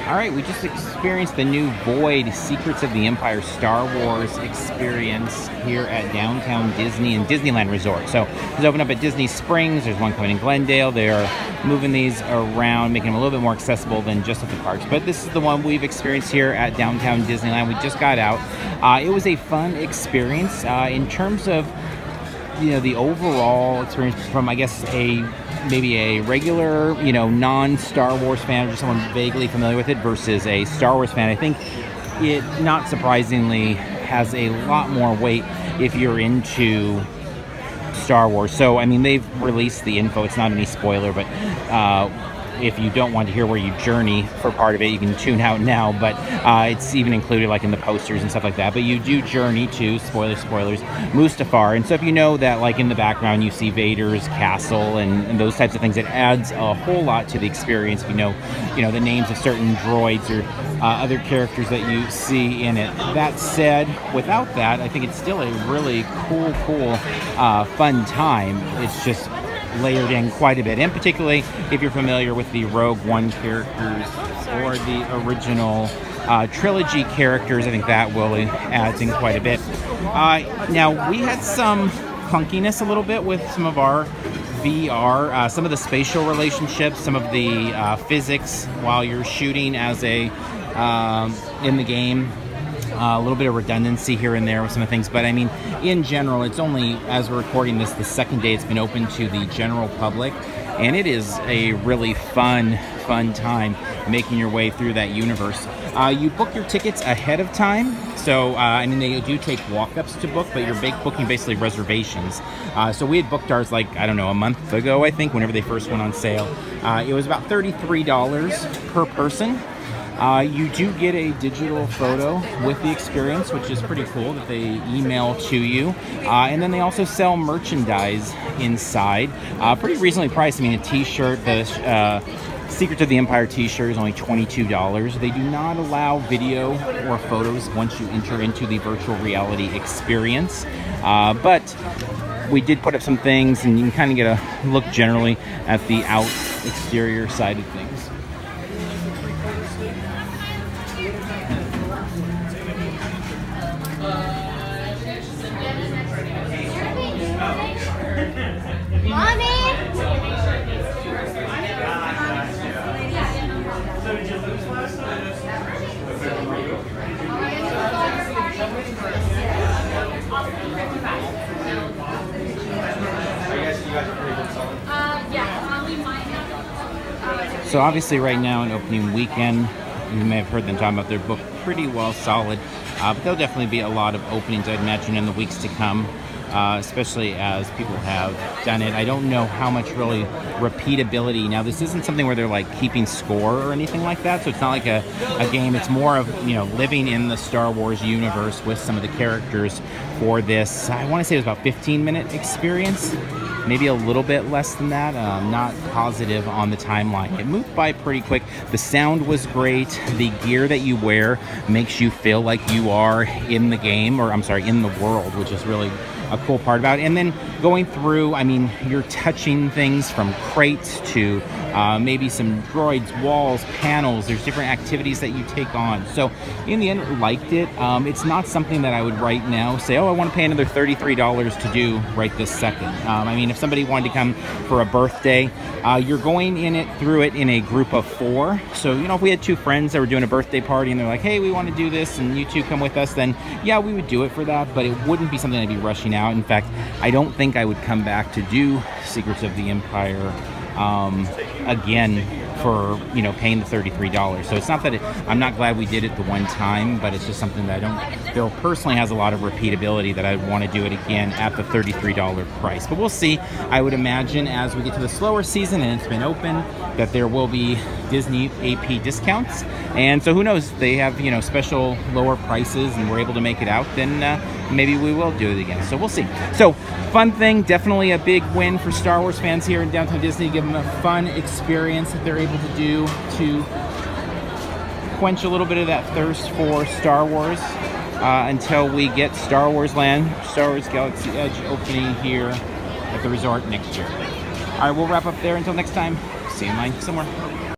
All right, we just experienced the new Void Secrets of the Empire Star Wars experience here at downtown Disney and Disneyland Resort. So it's opened up at Disney Springs. There's one coming in Glendale. They're moving these around, making them a little bit more accessible than just at the parks. But this is the one we've experienced here at downtown Disneyland. We just got out. It was a fun experience in terms of the overall experience from, I guess, maybe a regular, non-Star Wars fan or just someone vaguely familiar with it versus a Star Wars fan. I think it, not surprisingly, has a lot more weight if you're into Star Wars. So, I mean, they've released the info. It's not any spoiler, but if you don't want to hear where you journey for part of it, you can tune out now, but it's even included like in the posters and stuff like that. But you do journey to, spoilers, Mustafar. And so if you know that, like, in the background you see Vader's castle and those types of things, it adds a whole lot to the experience. If you know the names of certain droids or other characters that you see in it. That said, without that, I think it's still a really cool, fun time. It's just layered in quite a bit, and particularly if you're familiar with the Rogue One characters or the original trilogy characters, I think that will add in quite a bit. Now, we had some clunkiness a little bit with some of our VR, some of the spatial relationships, some of the physics while you're shooting as in the game. A little bit of redundancy here and there with some of the things, but I mean, in general, it's only, as we're recording this, the second day it's been open to the general public, and it is a really fun time making your way through that universe. You book your tickets ahead of time, so I mean, they do take walk-ups to book, but you're booking basically reservations. So we had booked ours, like, I don't know, a month ago, I think, whenever they first went on sale. It was about $33 per person. You do get a digital photo with the experience, which is pretty cool that they email to you. And then they also sell merchandise inside. Pretty reasonably priced. I mean, a t-shirt, the Secrets of the Empire t-shirt is only $22. They do not allow video or photos once you enter into the virtual reality experience. But we did put up some things, and you can kind of get a look generally at the exterior side of things. So obviously right now, in opening weekend, you may have heard them talking about their book pretty well solid, but there'll definitely be a lot of openings, I'd imagine, in the weeks to come, especially as people have done it. I don't know how much really repeatability. Now, this isn't something where they're like keeping score or anything like that, so it's not like a game. It's more of, living in the Star Wars universe with some of the characters for this. I want to say it was about 15-minute experience. Maybe a little bit less than that. I'm not positive on the timeline. It moved by pretty quick. The sound was great. The gear that you wear makes you feel like you are in the game, or I'm sorry, in the world, which is really a cool part about it. And then going through, I mean, you're touching things from crates to maybe some droids, walls, panels. There's different activities that you take on. So in the end, liked it. It's not something that I would right now say, oh, I want to pay another $33 to do right this second. I mean, if somebody wanted to come for a birthday, you're going through it in a group of 4. So, if we had 2 friends that were doing a birthday party and they're like, hey, we want to do this and you 2 come with us, then yeah, we would do it for that, but it wouldn't be something I'd be rushing out. In fact, I don't think I would come back to do Secrets of the Empire again for paying the $33. So it's not that I'm not glad we did it the one time, but it's just something that I don't feel personally has a lot of repeatability that I'd want to do it again at the $33 price. But we'll see. I would imagine as we get to the slower season and it's been open, that there will be Disney AP discounts. And so who knows, they have special lower prices and we're able to make it out, then maybe we will do it again. So we'll see. So fun thing, definitely a big win for Star Wars fans here in downtown Disney. Give them a fun experience that they're able to do to quench a little bit of that thirst for Star Wars until we get Star Wars Land, Star Wars Galaxy Edge opening here at the resort next year. All right, we'll wrap up there. Until next time, see you in line somewhere.